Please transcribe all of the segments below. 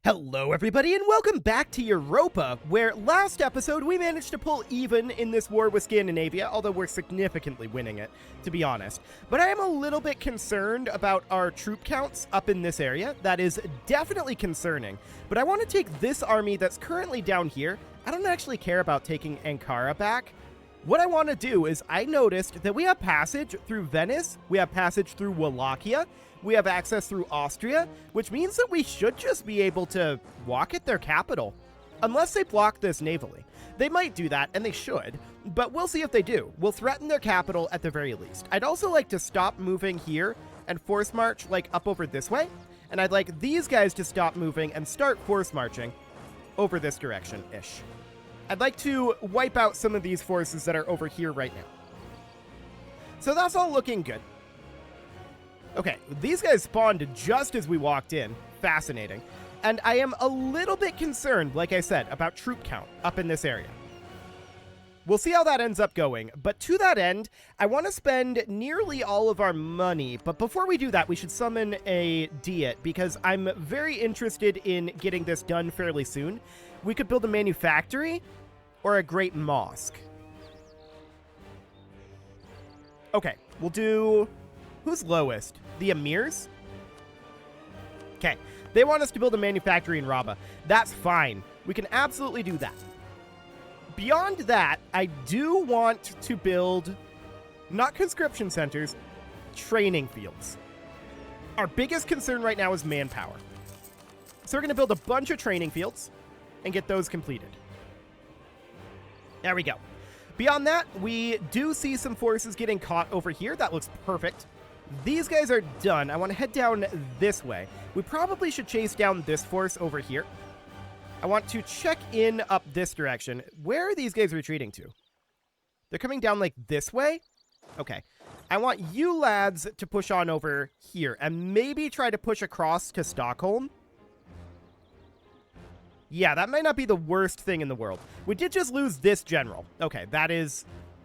Hello everybody and welcome back to Europa, where last episode we managed to pull even in this war with Scandinavia, although we're significantly winning it, to be honest. But I am a little bit concerned about our troop counts up in this area. That is definitely concerning. But I want to take this army that's currently down here. I don't actually care about taking Ankara back. What I want to do is I noticed that we have passage through Venice, we have passage through Wallachia, we have access through Austria, which means that we should just be able to walk at their capital. Unless they block this navally. They might do that, and they should, but we'll see if they do. We'll threaten their capital at the very least. I'd also like to stop moving here and force march, like, up over this way, and I'd like these guys to stop moving and start force marching over this direction-ish. I'd like to wipe out some of these forces that are over here right now. So that's all looking good. Okay, these guys spawned just as we walked in. Fascinating. And I am a little bit concerned, like I said, about troop count up in this area. We'll see how that ends up going, but to that end, I want to spend nearly all of our money, but before we do that, we should summon a Diet, because I'm very interested in getting this done fairly soon. We could build a manufactory or a great mosque. Okay, we'll do... Who's lowest? The Emirs? Okay, they want us to build a manufactory in Rabba. That's fine. We can absolutely do that. Beyond that, I do want to build, not conscription centers, training fields. Our biggest concern right now is manpower. So we're going to build a bunch of training fields and get those completed. There we go. Beyond that, we do see some forces getting caught over here. That looks perfect. These guys are done. I want to head down this way. We probably should chase down this force over here. I want to check in up this direction. Where are these guys retreating to? They're coming down like this way? Okay. I want you lads to push on over here and maybe try to push across to Stockholm. Yeah, that might not be the worst thing in the world. We did just lose this general. Okay, that is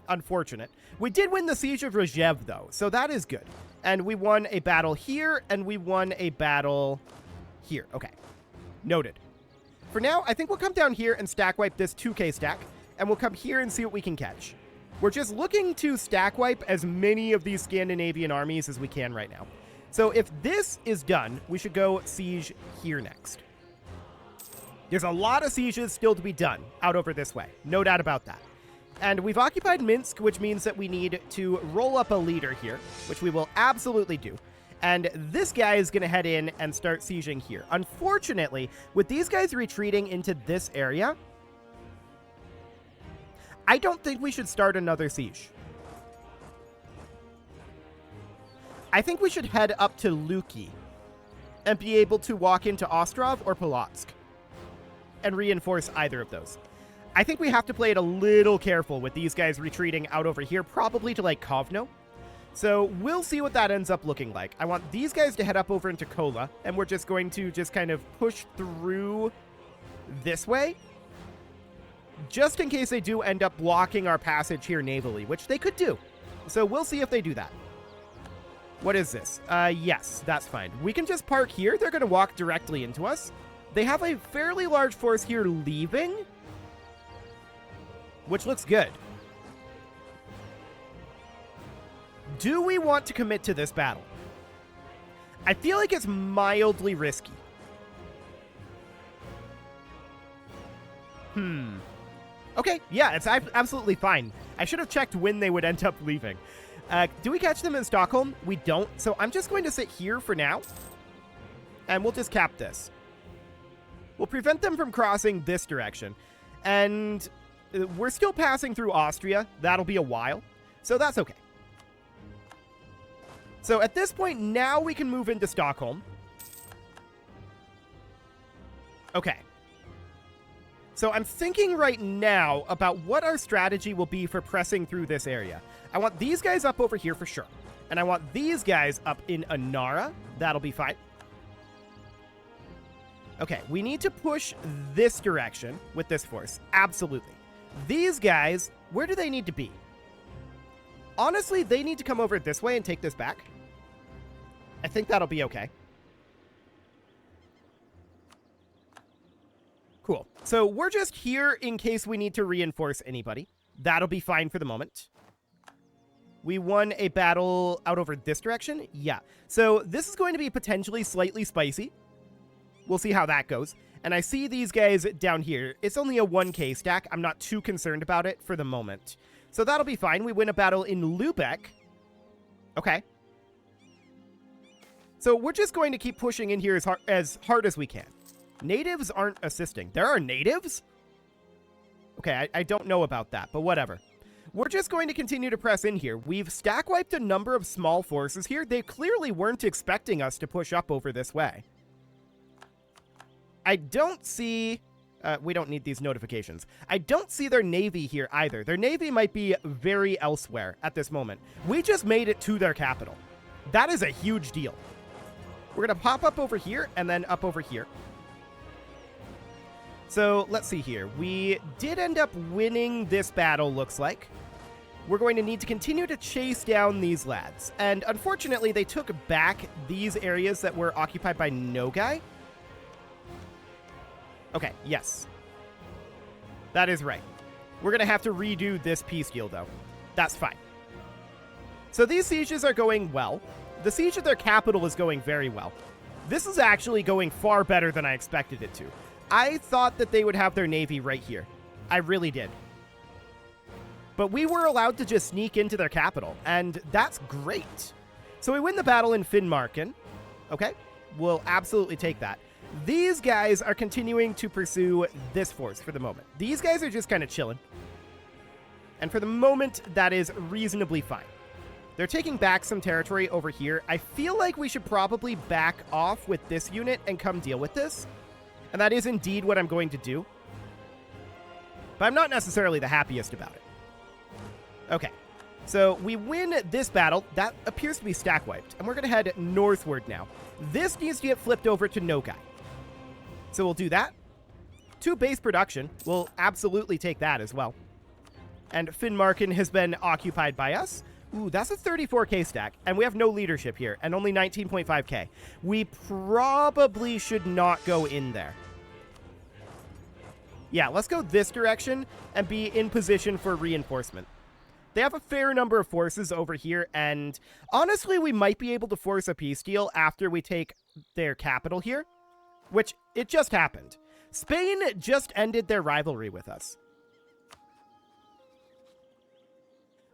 unfortunate. We did win the Siege of Rajev, though, so that is good. And we won a battle here, and we won a battle here. Okay, noted. For now, I think we'll come down here and stack wipe this 2K stack, and we'll come here and see what we can catch. We're just looking to stack wipe as many of these Scandinavian armies as we can right now. So if this is done, we should go siege here next. There's a lot of sieges still to be done out over this way. No doubt about that. And we've occupied Minsk, which means that we need to roll up a leader here, which we will absolutely do. And this guy is going to head in and start sieging here. Unfortunately, with these guys retreating into this area, I don't think we should start another siege. I think we should head up to Luki and be able to walk into Ostrov or Polotsk and reinforce either of those. I think we have to play it a little careful with these guys retreating out over here, probably to like Kovno. So we'll see what that ends up looking like. I want these guys to head up over into Kola, and we're just going to just kind of push through this way, just in case they do end up blocking our passage here navally, which they could do. So we'll see if they do that. What is this? Yes, that's fine. We can just park here. They're going to walk directly into us. They have a fairly large force here leaving, which looks good. Do we want to commit to this battle? I feel like it's mildly risky. Okay, yeah, it's absolutely fine. I should have checked when they would end up leaving. Do we catch them in Stockholm? We don't, so I'm just going to sit here for now, and we'll just cap this. We'll prevent them from crossing this direction, and we're still passing through Austria. That'll be a while, so that's okay. So at this point, now we can move into Stockholm. Okay. So I'm thinking right now about what our strategy will be for pressing through this area. I want these guys up over here for sure. And I want these guys up in Anara. That'll be fine. Okay, we need to push this direction with this force. Absolutely. These guys, where do they need to be? Honestly, they need to come over this way and take this back. I think that'll be okay. Cool. So we're just here in case we need to reinforce anybody. That'll be fine for the moment. We won a battle out over this direction. Yeah. So this is going to be potentially slightly spicy. We'll see how that goes. And I see these guys down here. It's only a 1k stack. I'm not too concerned about it for the moment. So that'll be fine. We win a battle in Lubeck. Okay. So we're just going to keep pushing in here as hard as we can. Natives aren't assisting. There are natives? Okay, I don't know about that, but whatever. We're just going to continue to press in here. We've stack wiped a number of small forces here. They clearly weren't expecting us to push up over this way. I don't see... we don't need these notifications. I don't see their navy here either. Their navy might be very elsewhere at this moment. We just made it to their capital. That is a huge deal. We're going to pop up over here and then up over here. So let's see here. We did end up winning this battle, looks like. We're going to need to continue to chase down these lads. And unfortunately, they took back these areas that were occupied by Nogai. Okay, yes. That is right. We're going to have to redo this peace deal, though. That's fine. So these sieges are going well. The siege of their capital is going very well. This is actually going far better than I expected it to. I thought that they would have their navy right here. I really did. But we were allowed to just sneak into their capital, and that's great. So we win the battle in Finnmarken. Okay, we'll absolutely take that. These guys are continuing to pursue this force for the moment. These guys are just kind of chilling. And for the moment, that is reasonably fine. They're taking back some territory over here. I feel like we should probably back off with this unit and come deal with this. And that is indeed what I'm going to do. But I'm not necessarily the happiest about it. Okay, so we win this battle. That appears to be stack wiped. And we're going to head northward now. This needs to get flipped over to Nogai. So we'll do that. 2 base production. We'll absolutely take that as well. And Finnmarken has been occupied by us. Ooh, that's a 34k stack. And we have no leadership here. And only 19.5k. We probably should not go in there. Yeah, let's go this direction and be in position for reinforcement. They have a fair number of forces over here, and honestly, we might be able to force a peace deal after we take their capital here, which it just happened. Spain just ended their rivalry with us.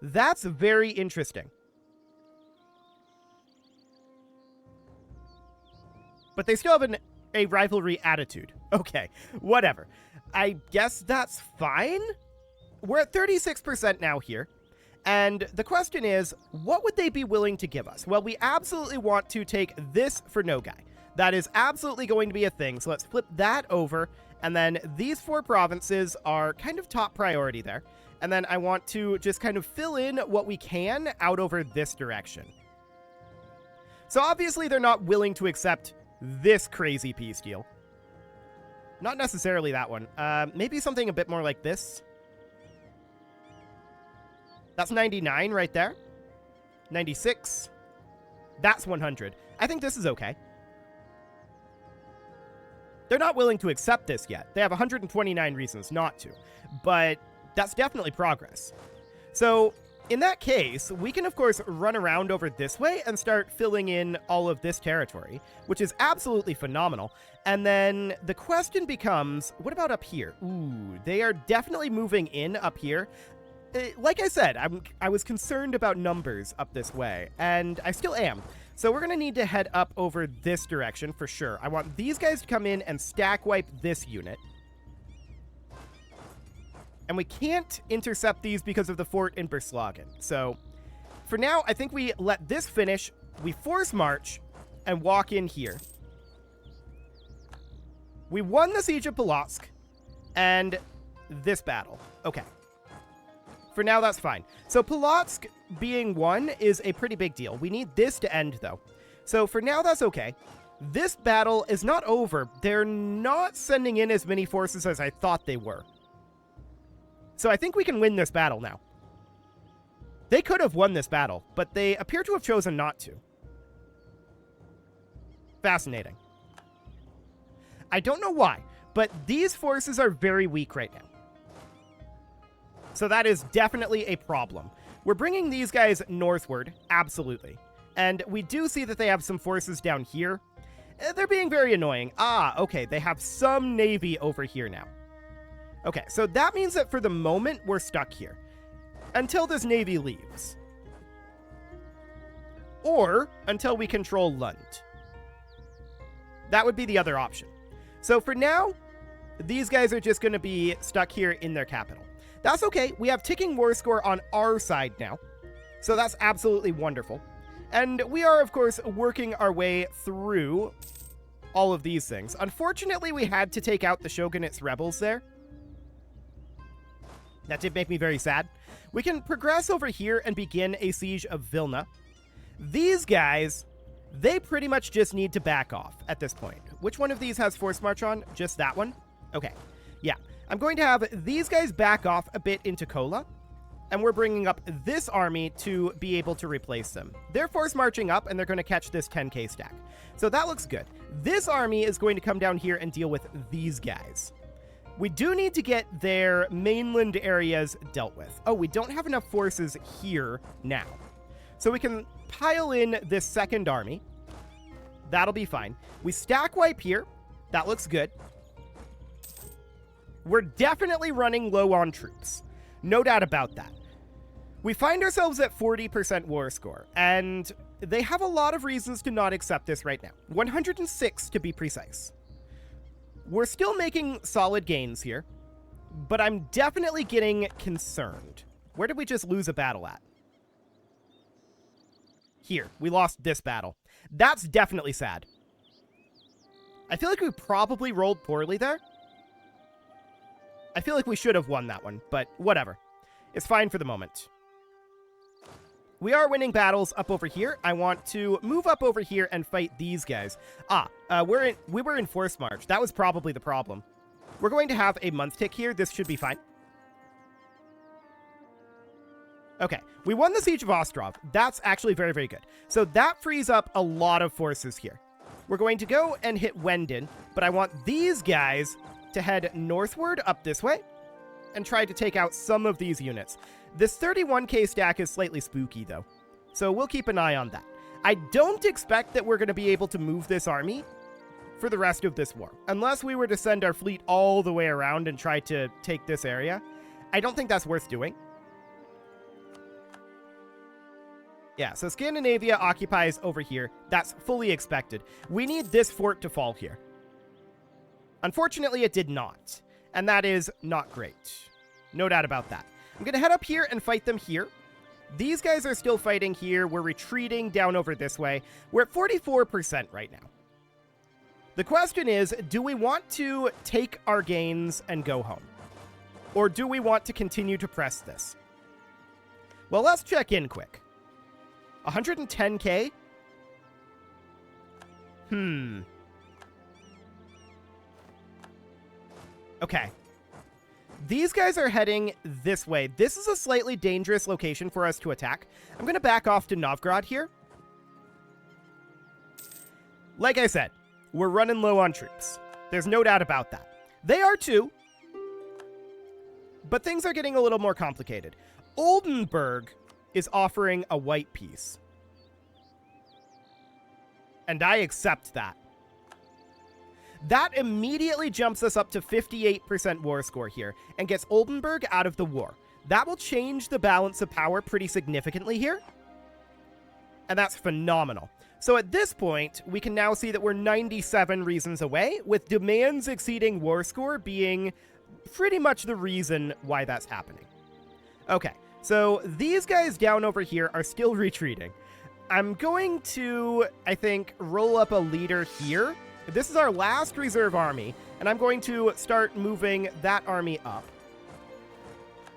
That's very interesting. But they still have a rivalry attitude. Okay, whatever. I guess that's fine. We're at 36% now here. And the question is, what would they be willing to give us? Well, we absolutely want to take this for Nogai. That is absolutely going to be a thing. So let's flip that over. And then these 4 provinces are kind of top priority there. And then I want to just kind of fill in what we can out over this direction. So obviously they're not willing to accept this crazy peace deal. Not necessarily that one. Maybe something a bit more like this. That's 99 right there. 96. That's 100. I think this is okay. They're not willing to accept this yet. They have 129 reasons not to. But that's definitely progress. So in that case, we can of course run around over this way and start filling in all of this territory, which is absolutely phenomenal. And then the question becomes, what about up here? Ooh, they are definitely moving in up here. Like I said, I was concerned about numbers up this way, and I still am. So we're going to need to head up over this direction for sure. I want these guys to come in and stack wipe this unit. And we can't intercept these because of the fort in Berslagen. So for now, I think we let this finish. We force march and walk in here. We won the Siege of Polotsk and this battle. Okay. For now, that's fine. So Polotsk being won is a pretty big deal. We need this to end, though. So for now, that's okay. This battle is not over. They're not sending in as many forces as I thought they were. So I think we can win this battle now. They could have won this battle, but they appear to have chosen not to. Fascinating. I don't know why. But these forces are very weak right now. So that is definitely a problem. We're bringing these guys northward, absolutely. And we do see that they have some forces down here. They're being very annoying. Ah, okay, they have some navy over here now. Okay, so that means that for the moment, we're stuck here. Until this navy leaves. Or until we control Lund. That would be the other option. So for now, these guys are just going to be stuck here in their capital. That's okay. We have ticking war score on our side now. So that's absolutely wonderful. And we are, of course, working our way through all of these things. Unfortunately, we had to take out the Shogunate's rebels there. That did make me very sad. We can progress over here and begin a siege of Vilna. These guys, they pretty much just need to back off at this point. Which one of these has force march on? Just that one? Okay. Yeah. I'm going to have these guys back off a bit into Kola. And we're bringing up this army to be able to replace them. They're force marching up, and they're going to catch this 10k stack. So that looks good. This army is going to come down here and deal with these guys. We do need to get their mainland areas dealt with. Oh, we don't have enough forces here now. So we can pile in this second army. That'll be fine. We stack wipe here. That looks good. We're definitely running low on troops. No doubt about that. We find ourselves at 40% war score, and they have a lot of reasons to not accept this right now. 106 to be precise. We're still making solid gains here, but I'm definitely getting concerned. Where did we just lose a battle at? Here, we lost this battle. That's definitely sad. I feel like we probably rolled poorly there. I feel like we should have won that one, but whatever. It's fine for the moment. We are winning battles up over here. I want to move up over here and fight these guys. We were in force march. That was probably the problem. We're going to have a month tick here. This should be fine. Okay, we won the Siege of Ostrov. That's actually very, very good. So that frees up a lot of forces here. We're going to go and hit Wenden, but I want these guys to head northward up this way and try to take out some of these units. This 31k stack is slightly spooky, though, so we'll keep an eye on that. I don't expect that we're going to be able to move this army for the rest of this war, unless we were to send our fleet all the way around and try to take this area. I don't think that's worth doing. Yeah, so Scandinavia occupies over here. That's fully expected. We need this fort to fall here. Unfortunately, it did not, and that is not great. No doubt about that. I'm going to head up here and fight them here. These guys are still fighting here. We're retreating down over this way. We're at 44% right now. The question is, do we want to take our gains and go home? Or do we want to continue to press this? Well, let's check in quick. 110k? Okay. These guys are heading this way. This is a slightly dangerous location for us to attack. I'm going to back off to Novgorod here. Like I said, we're running low on troops. There's no doubt about that. They are too. But things are getting a little more complicated. Oldenburg is offering a white peace. And I accept that. That immediately jumps us up to 58% war score here and gets Oldenburg out of the war. That will change the balance of power pretty significantly here. And that's phenomenal. So at this point, we can now see that we're 97 reasons away, with demands exceeding war score being pretty much the reason why that's happening. Okay, so these guys down over here are still retreating. I'm going to, I think, roll up a leader here. This is our last reserve army, and I'm going to start moving that army up.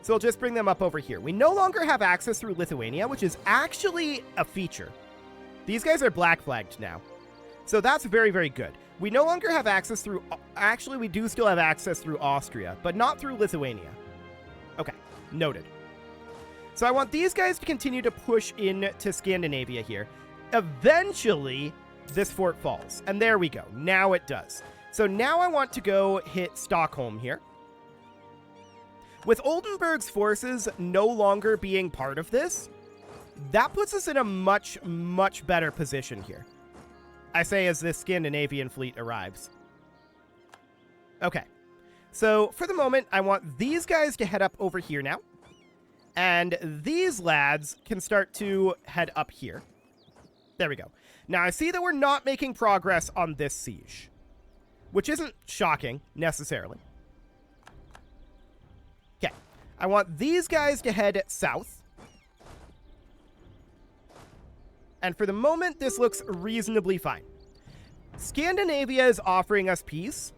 So I'll just bring them up over here. We no longer have access through Lithuania, which is actually a feature. These guys are black flagged now. So that's very, very good. We no longer have access through... Actually, we do still have access through Austria, but not through Lithuania. Okay, noted. So I want these guys to continue to push into Scandinavia here. Eventually, this fort falls. And there we go. Now it does. So now I want to go hit Stockholm here. With Oldenburg's forces no longer being part of this, that puts us in a much, much better position here. I say as this Scandinavian fleet arrives. Okay. So for the moment, I want these guys to head up over here now. And these lads can start to head up here. There we go. Now I see that we're not making progress on this siege, which isn't shocking necessarily. Okay. I want these guys to head south. And for the moment, this looks reasonably fine. Scandinavia is offering us peace.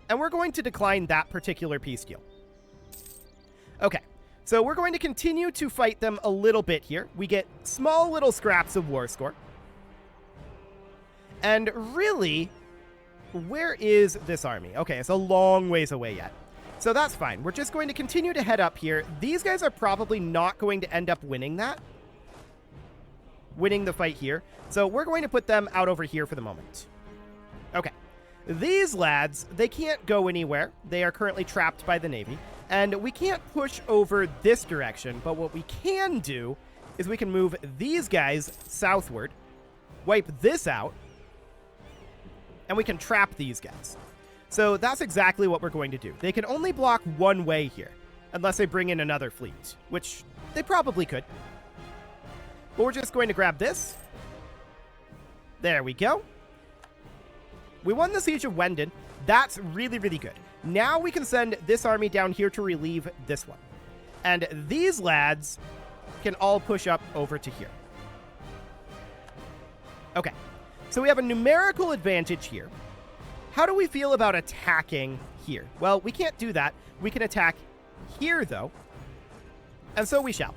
And we're going to decline that particular peace deal. Okay, so we're going to continue to fight them a little bit here. We get small little scraps of war score. And really, where is this army? Okay, it's a long ways away yet. So that's fine. We're just going to continue to head up here. These guys are probably not going to end up winning that. Winning the fight here. So we're going to put them out over here for the moment. Okay. These lads, they can't go anywhere. They are currently trapped by the Navy. And we can't push over this direction. But what we can do is we can move these guys southward. Wipe this out. And we can trap these guys. So that's exactly what we're going to do. They can only block one way here, unless they bring in another fleet, which they probably could. But we're just going to grab this. There we go. We won the Siege of Wenden. That's really, really good. Now we can send this army down here to relieve this one. And these lads can all push up over to here. Okay, so we have a numerical advantage here. How do we feel about attacking here? Well, we can't do that. We can attack here, though. And so we shall.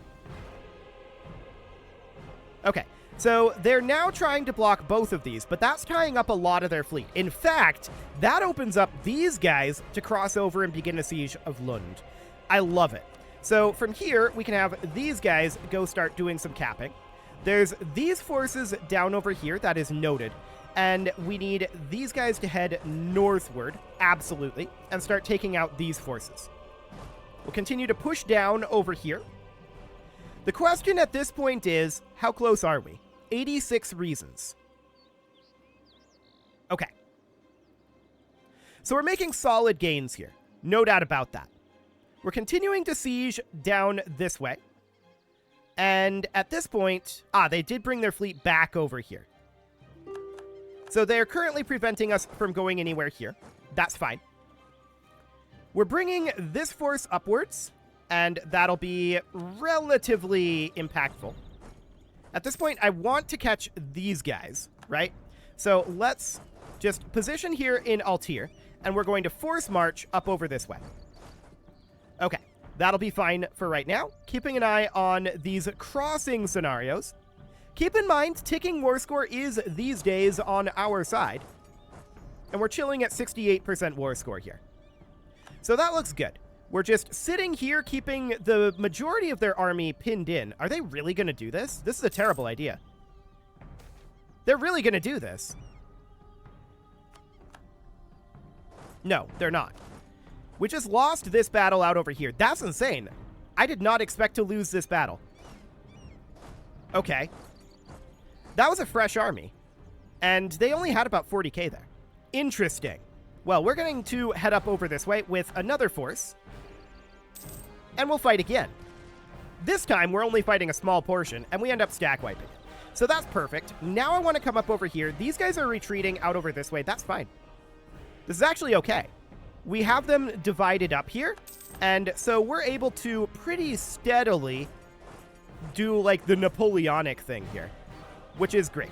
Okay, so they're now trying to block both of these, but that's tying up a lot of their fleet. In fact, that opens up these guys to cross over and begin a siege of Lund. I love it. So from here, we can have these guys go start doing some capping. There's these forces down over here. That is noted. And we need these guys to head northward, absolutely, and start taking out these forces. We'll continue to push down over here. The question at this point is, how close are we? 86 reasons. Okay. So we're making solid gains here. No doubt about that. We're continuing to siege down this way. And at this point, they did bring their fleet back over here. So they're currently preventing us from going anywhere here. That's fine. We're bringing this force upwards, and that'll be relatively impactful. At this point, I want to catch these guys, right? So let's just position here in Altir, and we're going to force march up over this way. Okay, that'll be fine for right now. Keeping an eye on these crossing scenarios. Keep in mind, ticking war score is these days on our side. And we're chilling at 68% war score here. So that looks good. We're just sitting here keeping the majority of their army pinned in. Are they really going to do this? This is a terrible idea. They're really going to do this. No, they're not. We just lost this battle out over here. That's insane. I did not expect to lose this battle. Okay. That was a fresh army, and they only had about 40k there. Interesting. Well, we're going to head up over this way with another force, and we'll fight again. This time, we're only fighting a small portion, and we end up stack wiping. So that's perfect. Now I want to come up over here. These guys are retreating out over this way. That's fine. This is actually okay. We have them divided up here, and so we're able to pretty steadily do, like, the Napoleonic thing here, which is great.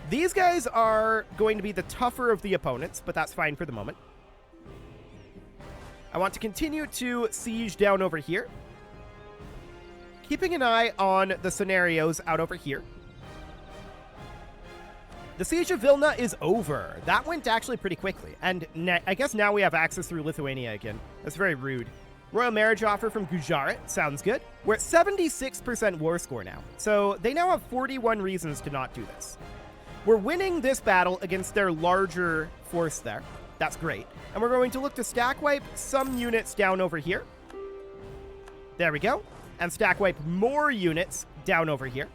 These guys are going to be the tougher of the opponents, but that's fine for the moment. I want to continue to siege down over here, keeping an eye on the scenarios out over here. The Siege of Vilna is over. That went actually pretty quickly, and I guess now we have access through Lithuania again. That's very rude. Royal marriage offer from Gujarat. Sounds good. We're at 76% war score now, so they now have 41 reasons to not do this. We're winning this battle against their larger force there. That's great. And we're going to look to stack wipe some units down over here. There we go. And stack wipe more units down over here.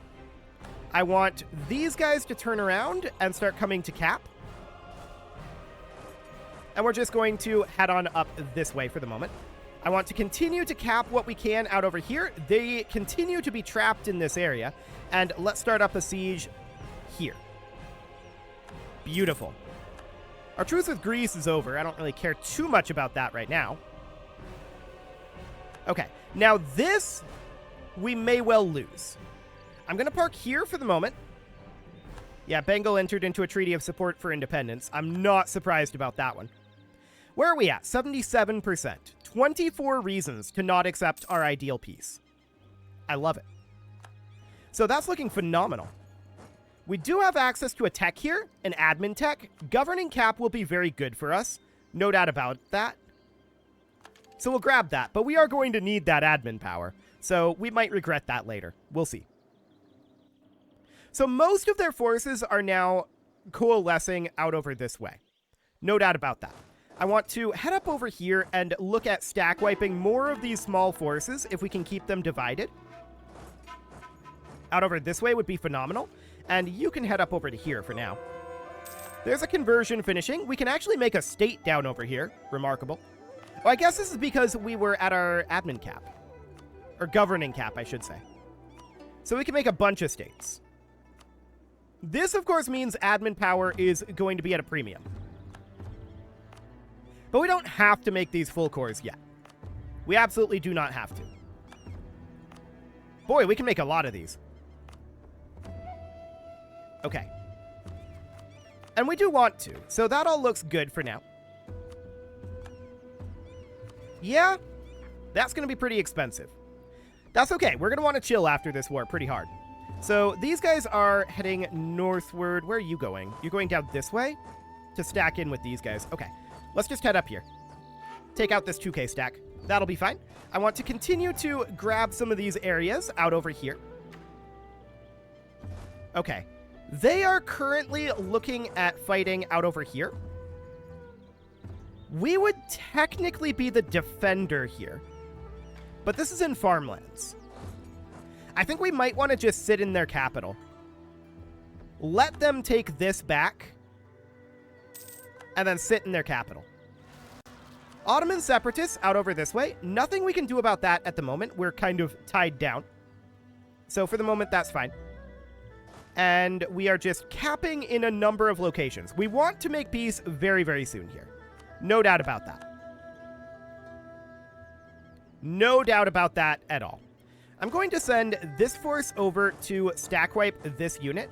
I want these guys to turn around and start coming to cap. And we're just going to head on up this way for the moment. I want to continue to cap what we can out over here. They continue to be trapped in this area. And let's start up a siege here. Beautiful. Our truce with Greece is over. I don't really care too much about that right now. Okay, now this we may well lose. I'm going to park here for the moment. Yeah, Bengal entered into a treaty of support for independence. I'm not surprised about that one. Where are we at? 77%. 24 reasons to not accept our ideal peace. I love it. So that's looking phenomenal. We do have access to a tech here, an admin tech. Governing cap will be very good for us. No doubt about that. So we'll grab that, but we are going to need that admin power. So we might regret that later. We'll see. So most of their forces are now coalescing out over this way. No doubt about that. I want to head up over here and look at stack wiping more of these small forces if we can keep them divided. Out over this way would be phenomenal. And you can head up over to here for now. There's a conversion finishing. We can actually make a state down over here. Remarkable. Oh, I guess this is because we were at our admin cap. Or governing cap, I should say. So we can make a bunch of states. This, of course, means admin power is going to be at a premium. But we don't have to make these full cores yet. We absolutely do not have to. Boy, we can make a lot of these. Okay. And we do want to, so that all looks good for now. Yeah, that's going to be pretty expensive. That's okay. We're going to want to chill after this war pretty hard. So these guys are heading northward. Where are you going? You're going down this way to stack in with these guys. Okay, let's just head up here. Take out this 2K stack. That'll be fine. I want to continue to grab some of these areas out over here. Okay. They are currently looking at fighting out over here. We would technically be the defender here. But this is in farmlands. I think we might want to just sit in their capital. Let them take this back. And then sit in their capital. Ottoman separatists out over this way. Nothing we can do about that at the moment. We're kind of tied down. So for the moment, that's fine. And we are just capping in a number of locations. We want to make peace very, very soon here. No doubt about that. No doubt about that at all. I'm going to send this force over to stack wipe this unit.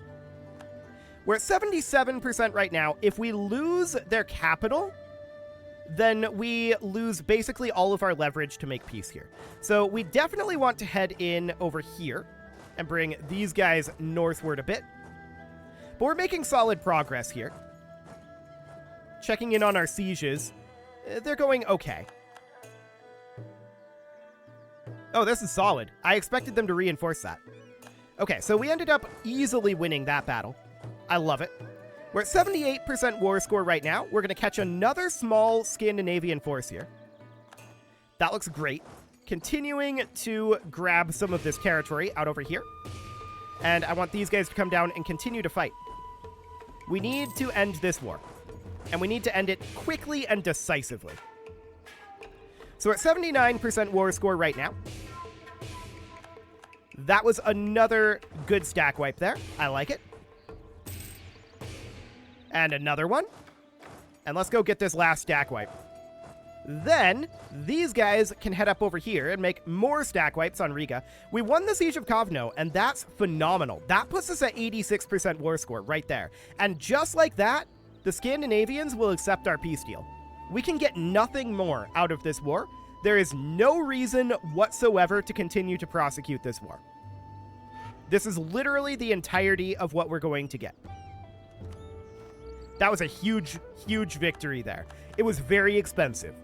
We're at 77% right now. If we lose their capital, then we lose basically all of our leverage to make peace here. So we definitely want to head in over here and bring these guys northward a bit. But we're making solid progress here. Checking in on our sieges. They're going okay. Oh, this is solid. I expected them to reinforce that. Okay, so we ended up easily winning that battle. I love it. We're at 78% war score right now. We're going to catch another small Scandinavian force here. That looks great. Continuing to grab some of this territory out over here. And I want these guys to come down and continue to fight. We need to end this war. And we need to end it quickly and decisively. So we're at 79% war score right now. That was another good stack wipe there. I like it. And another one. And let's go get this last stack wipe. Then, these guys can head up over here and make more stack wipes on Riga. We won the Siege of Kovno, and that's phenomenal. That puts us at 86% war score right there. And just like that, the Scandinavians will accept our peace deal. We can get nothing more out of this war. There is no reason whatsoever to continue to prosecute this war. This is literally the entirety of what we're going to get. That was a huge, huge victory there. It was very expensive.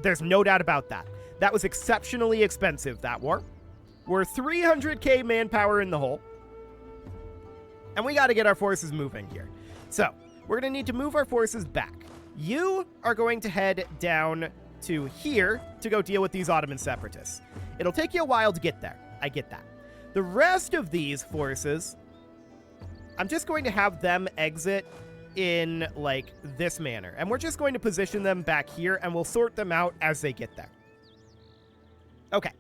There's no doubt about that. That was exceptionally expensive, that war. We're 300k manpower in the hole. And we got to get our forces moving here. So, we're going to need to move our forces back. You are going to head down to here to go deal with these Ottoman separatists. It'll take you a while to get there. I get that. The rest of these forces, I'm just going to have them exit in, like, this manner. And we're just going to position them back here, and we'll sort them out as they get there. Okay.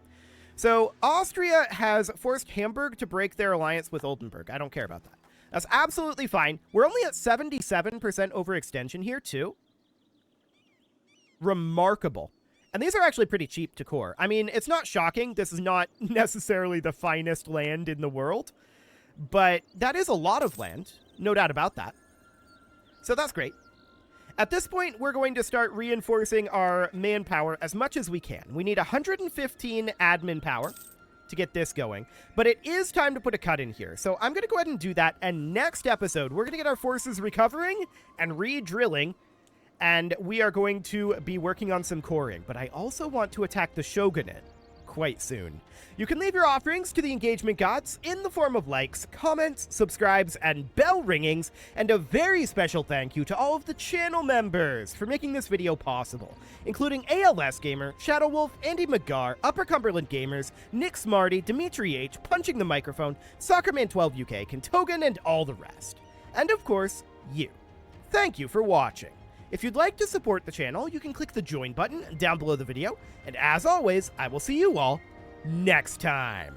So, Austria has forced Hamburg to break their alliance with Oldenburg. I don't care about that. That's absolutely fine. We're only at 77% overextension here, too. Remarkable. And these are actually pretty cheap to core. I mean, it's not shocking. This is not necessarily the finest land in the world. But that is a lot of land. No doubt about that. So that's great. At this point, we're going to start reinforcing our manpower as much as we can. We need 115 admin power to get this going. But it is time to put a cut in here. So I'm going to go ahead and do that. And next episode, we're going to get our forces recovering and re-drilling. And we are going to be working on some coring. But I also want to attack the shogunate quite soon. You can leave your offerings to the engagement gods in the form of likes, comments, subscribes, and bell ringings, and a very special thank you to all of the channel members for making this video possible, including ALS Gamer, Shadow Wolf, Andy McGar, Upper Cumberland Gamers, Nick Smarty, Dimitri H, Punching the Microphone, Soccerman12 UK, Kentogan, and all the rest. And of course, you. Thank you for watching. If you'd like to support the channel, you can click the join button down below the video, and as always, I will see you all next time.